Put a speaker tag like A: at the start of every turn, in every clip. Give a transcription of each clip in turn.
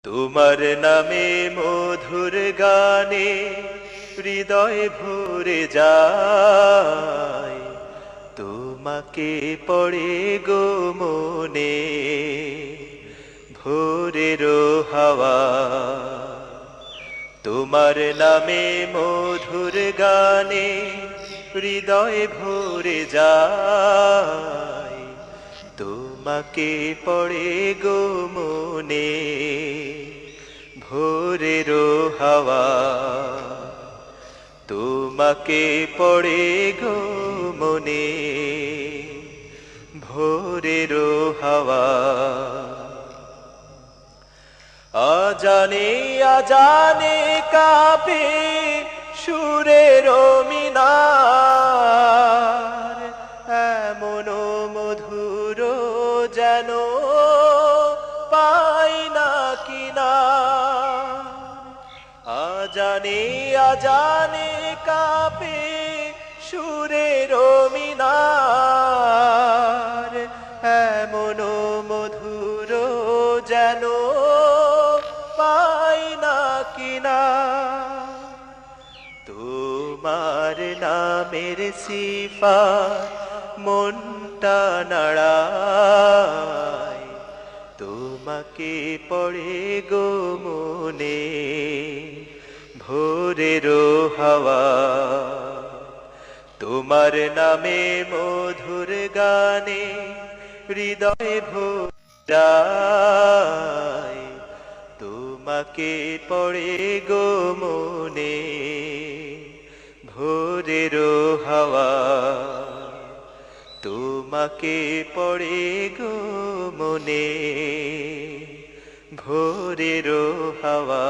A: তোমার নামে মধুর গানে হৃদয় ভরে যায়, তোমাকে পড়ে গো মনে ভোরের হাওয়া। তোমার নামে মধুর গানে হৃদয় ভরে যায়, তোমাকে পড়ে গো মনে ভোরের হাওয়া। তোমাকে পড়ে গো মনে ভোরের হাওয়া। আজানে আজানে কাঁপে সুরের মিনার, এমন মধুর যেন পাই না কিনার। আজানে আজানে কাঁপে সুরের মিনার, এমন মধুর যেন পাই না কিনার। তোমার নামের সিফাত মনটা নাড়ায়, তোমাকে পড়ে গো মনে ভোরের হাওয়া। তোমার নামে মধুর গানে হৃদয় ভরে যায়, তোমাকে পড়ে গো মনে ভোরের হাওয়া। তোমাকে পড়ে গো মনে ভোরের হাওয়া।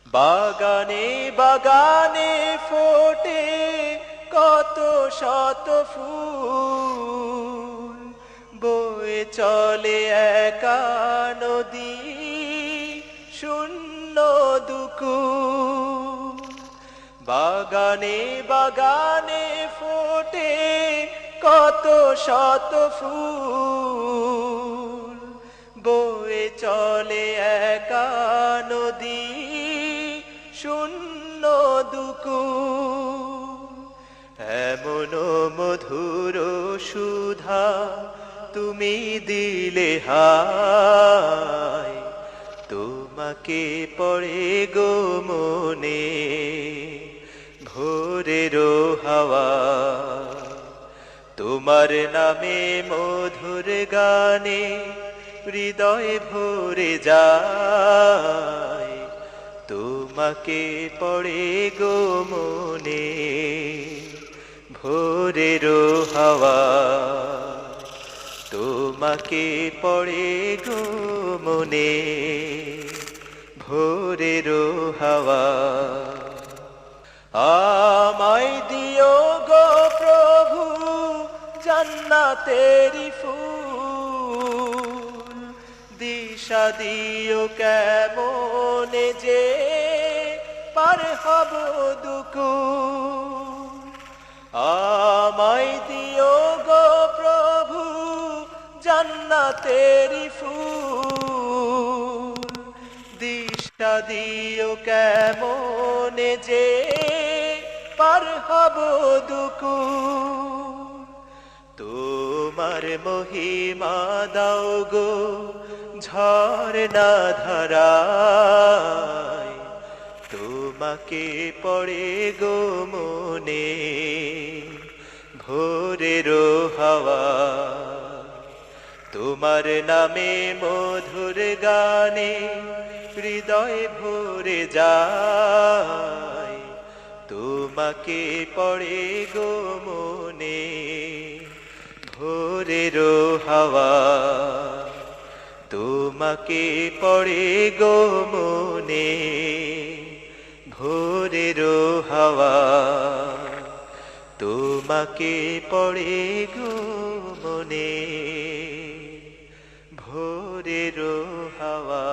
A: বাগানে বাগানে ফোটে কত শত ফুল, বয়ে চলে একা নদী শূন্য দুকুল। বাগানে বাগানে ফোটে কত শত ফুল, বয়ে চলে একা নদী শূন্য দুকুল। এমন মধুর সুধা তুমি দিলে হায়, তোমাকে পড়ে গো মনে ভোরের হাওয়া। তোমার নামে মধুর গানে হৃদয় ভরে যায়, তোমাকে পড়ে গো মনে ভোরের হাওয়া। তোমাকে পড়ে গো মনে ভোরের হাওয়া। আমায় দিও গো প্রভু জান্নাতেরি ফুল, দিশা দিও কেমনে যে পার হব দুকুল। আমায় দিও গো প্রভু জান্নাতেরি ফুল, দিশা দিও কেমনে যে পার হব দুকুল। তোমার মহিমা দাও গো ঝরনা ধারায়, তোমাকে পড়ে গো মনে ভোরের হাওয়া। তোমার নামে মধুর গানে হৃদয় ভরে যায়, তোমাকে পড়ে গো মনে ভোরের হাওয়া। তোমাকে পড়ে গো মনে ভোরের হাওয়া। তোমাকে পড়ে গো মনে ভোরের হাওয়া।